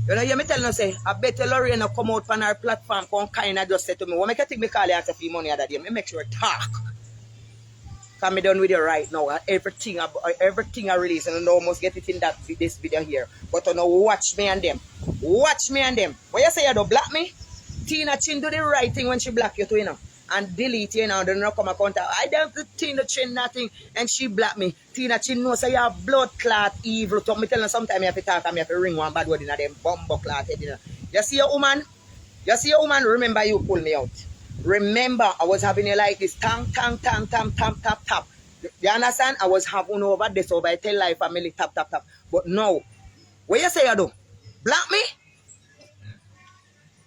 You know, you me tell no say, I bet Lorena come out on our platform, come kind of just say to me, what make you think me call you after few money other day? Me make sure talk. Cause me done with you right now. Everything I release, and I almost get it in this video here. But you know, watch me and them. Watch me and them. What you say you don't block me? Tina Chin do the right thing when she block you too, you know. And delete you now, then not come and contact. I don't Tina Chin nothing and she block me. Tina Chin knows say you have blood clot evil. So me tell her sometimes you have to talk and you have to ring one bad word in them bumbo clot head, you know. You see your woman? You see your woman? Remember you pull me out. Remember, I was having you like this, tap. You understand? I was having over this over. I tell life family, tap. But no. What you say you do? Block me?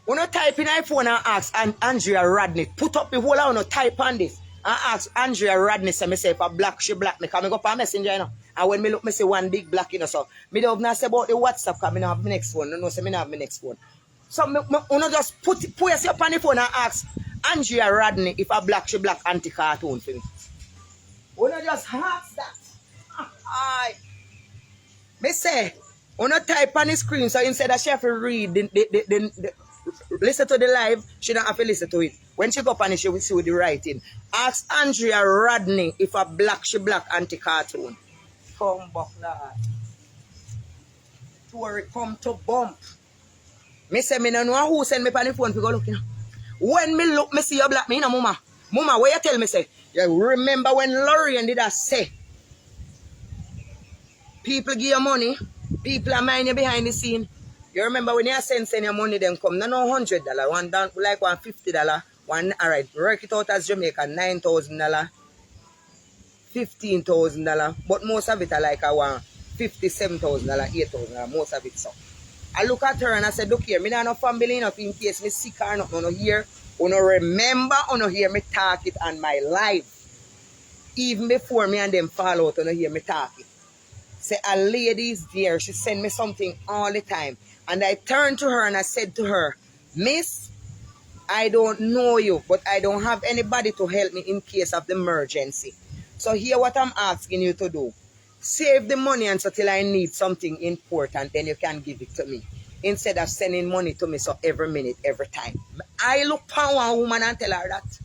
When you type in iPhone and ask Andrea Rodney, put up the whole on type on this. And ask Andrea Rodney, say me say if I black, she black me. Because I go for messenger, you know. And when me look, me see one big black, you know. So, me don't have say about the WhatsApp because I don't have my next phone. No, say me don't have my next phone. So, you know, just put yourself on the phone and ask Andrea Rodney if I black, she black anti-cartoon for me. You know, just ask that. Aye. Me say, you know, type on the screen, so instead of she have to read listen to the live, she don't have to listen to it. When she go up on it, she will see with the writing. Ask Andrea Rodney if a black, she black anti-cartoon. Come back, lad. Tory come to bump. Me say, me no know who send me on the phone to go look, you know. When me look, me see you black, me, you know, mama. Mama, what you tell me, say? You remember when Lorraine did that say? People give you money, people are mind you behind the scene. You remember when you send your money, them come, no $100, one down like $150, one alright, work it out as Jamaica, $9,000, $15,000, but most of it are like $57,000, $8,000, most of it so. I look at her and I said, look here, me not no family enough in case me sick or not, no here, you no remember, you no hear me talk it on my life. Even before me and them fall out, you no hear me talk it. Say a lady is there, she send me something all the time. And I turned to her and I said to her, Miss, I don't know you, but I don't have anybody to help me in case of the emergency. So here what I'm asking you to do. Save the money until I need something important, then you can give it to me. Instead of sending money to me so every minute, every time. I look for one woman and tell her that.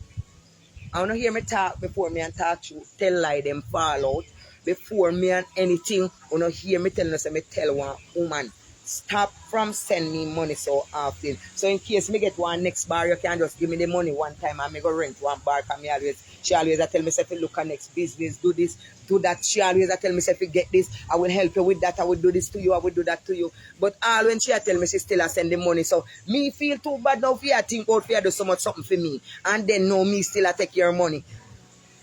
I want to hear me talk before me and talk to you. Tell lie them fall out. Before me and anything, you want to hear me tell us, me tell one woman. Stop from sending me money so often. So in case me get one next bar, you can just give me the money one time and me go rent one bar. She always tell me, if you look at next business, do this, do that. She always tell me, if you get this, I will help you with that. I will do this to you, I will do that to you. But all when she tell me, she still send the money. So me feel too bad now for you think out for you do so much something for me. And then no, me still take your money.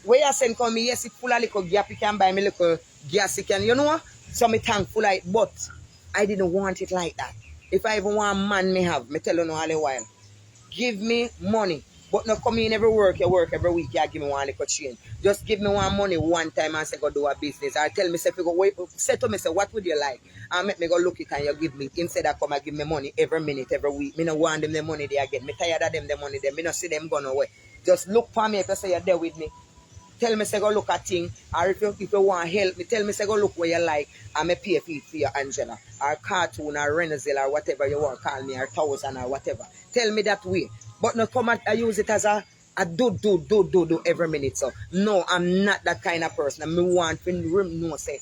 Where you send come me, yes, it full of little gap, you can buy me little gas, you can, you know what? So me thankful like, but I didn't want it like that. If I even want man me have, me tell you no all the while. Give me money. But not come in every work, you work every week, you give me one little change. Just give me one money one time and say go do a business. Or tell me, say, go wait, say to me, say, what would you like? And make me go look it and you give me. Instead of come and give me money every minute, every week. Me no want them the money they again. Me tired of them the money them. Me no see them gone away. Just look for me if you say you're there with me. Tell me, say, go look at things. Or if you want help me, tell me, say, go look where you like. And me pay for your Angela. Or cartoon, or Renazil, or whatever you want to call me, or 1,000, or whatever. Tell me that way. But not come and use it as a do every minute. So, no, I'm not that kind of person. And me want to know, say,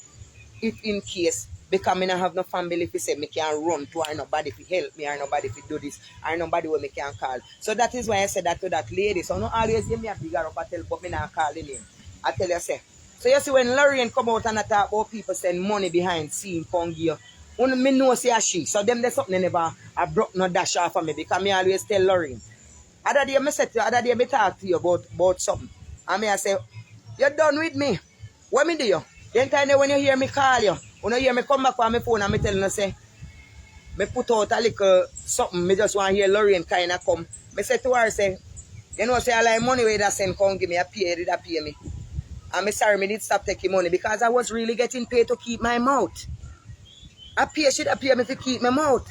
if in case, because I don't have no family, if you say, me can run to, or nobody to help me, or nobody to do this, or nobody where me can call. So that is why I said that to that lady. So, no always give me a bigger up, but me not call the name. I tell you, say. So, you see, when Lorraine come out and talk about people send money behind scene, come here, me know say she. So, them there's something never, I broke no dash off of me, because me always tell Lorraine. Other day, me talk to you about something. And me I say, you're done with me. What me do you? Then time when you hear me call you, when you hear me come back on my phone and me tell you, say, me put out a little something, me just want to hear Lorraine kind of come. Me say to her, say, you know, say, I like money where that send come give me, did I pay me? And me sorry, me did stop taking money because I was really getting paid to keep my mouth. She pay me to keep my mouth.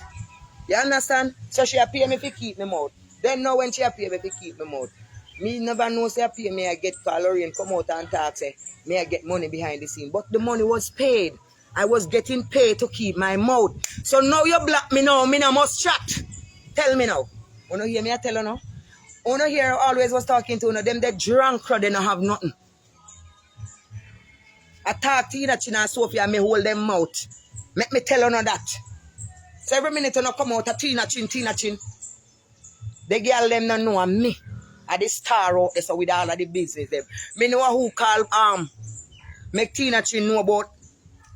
You understand? So she pay me to keep my mouth. Then now when she pay me to keep my mouth, me never know say pay me I get calorie and come out and talk say me I get money behind the scene. But the money was paid. I was getting paid to keep my mouth. So now you block me now, me no must chat. Tell me now. You know hear me I tell you now? You know here always was talking to you know, them they drunk crowd, they don't have nothing. I talk to you that Tina and Sophia and me hold them mouth. Make me tell you no that. So every minute you know come out a Tina Chin. The girl them don't know me. I the star out there so with all of the business them. Me know who call make Tina Chin know about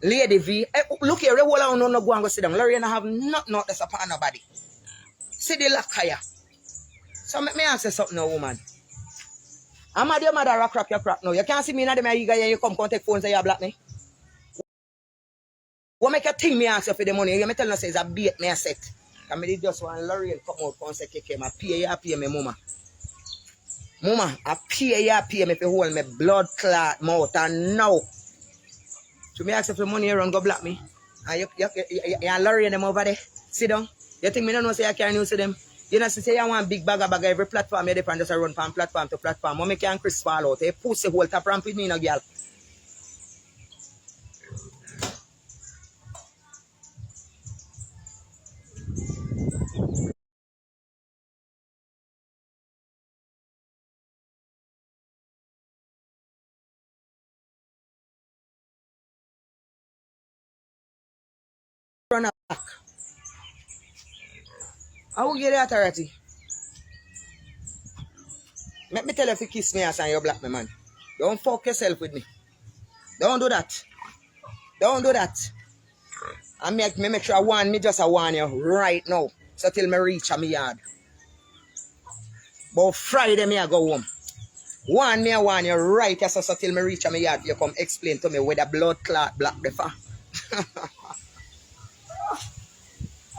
Lady V. Hey, look here, the whole of no go and go sit down. Lorraine have nothing out there upon nobody. See the lock here. So make me answer something now, woman. I'm a dear mother rock your crack now. You can't see me in the my you come take phones and you black me. What make you think me answer for the money? You me tell you say it's a bait me a set. I mean just one Lorraine come out and say KK, I pay me mama. Mama, I pay me for hold me blood clot mouth and now. So me ask you for money around go black me. And you Lorraine them over there. Sit down. You think me don't know say I can't use them? You know, say you want big bag every platform you depend just run from platform to platform. What make you and Chris fall out? A pussy whole top ramp with me, no girl. Run back. How will you get the authority? Let me tell you if you kiss me ass and you black me, man. Don't fuck yourself with me. Don't do that. Don't do that. I make sure I warn me just a warn you right now. So till me reach a me yard. But Friday me I go home. Warn me I warn you right so till me reach a me yard. You come explain to me where the blood clot black the far.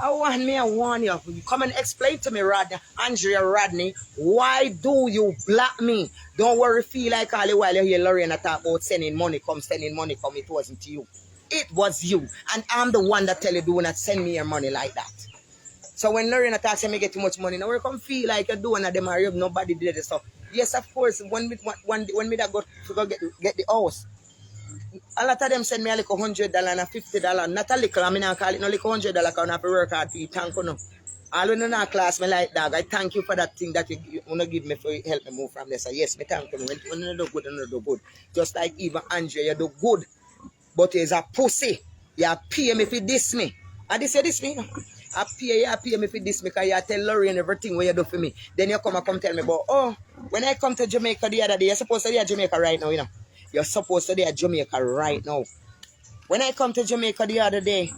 I warn you. Come and explain to me, Andrea Rodney, why do you block me? Don't worry, feel like all the while you hear Lorraine talk about sending money, come. It wasn't you. It was you. And I'm the one that tell you do not send me your money like that. So when Lorraine talks me get too much money, now we come feel like you're doing them or nobody did it. So yes, of course, when me that go to get the house. A lot of them send me a little $100 and $50. Not a little, I mean I call it no little $100 because I have to work hard for you. Thank you. All in our class, me like dog. I thank you for that thing that you want to give me for help me move from there. So yes, me thank you. When you do good, you do good. Just like even Andrea, you do good. But he's a pussy. You pay me for this me. And this me. I pay me for this me because you tell Lorraine everything what you do for me. Then you come tell me about, oh, when I come to Jamaica the other day, you're supposed to be at Jamaica right now, you know. You're supposed to be at Jamaica right now. When I come to Jamaica the other day,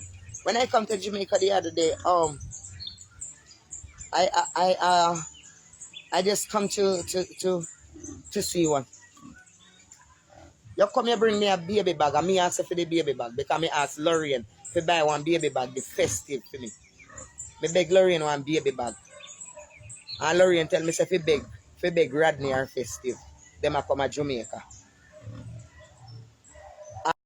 I just come to see one. You come here bring me a baby bag and me ask for the baby bag because me ask Lorraine to buy one baby bag, the festive for me. Me beg Lorraine one baby bag. And Lorraine tell me say fi beg Rodney or festive. Them a come to Jamaica.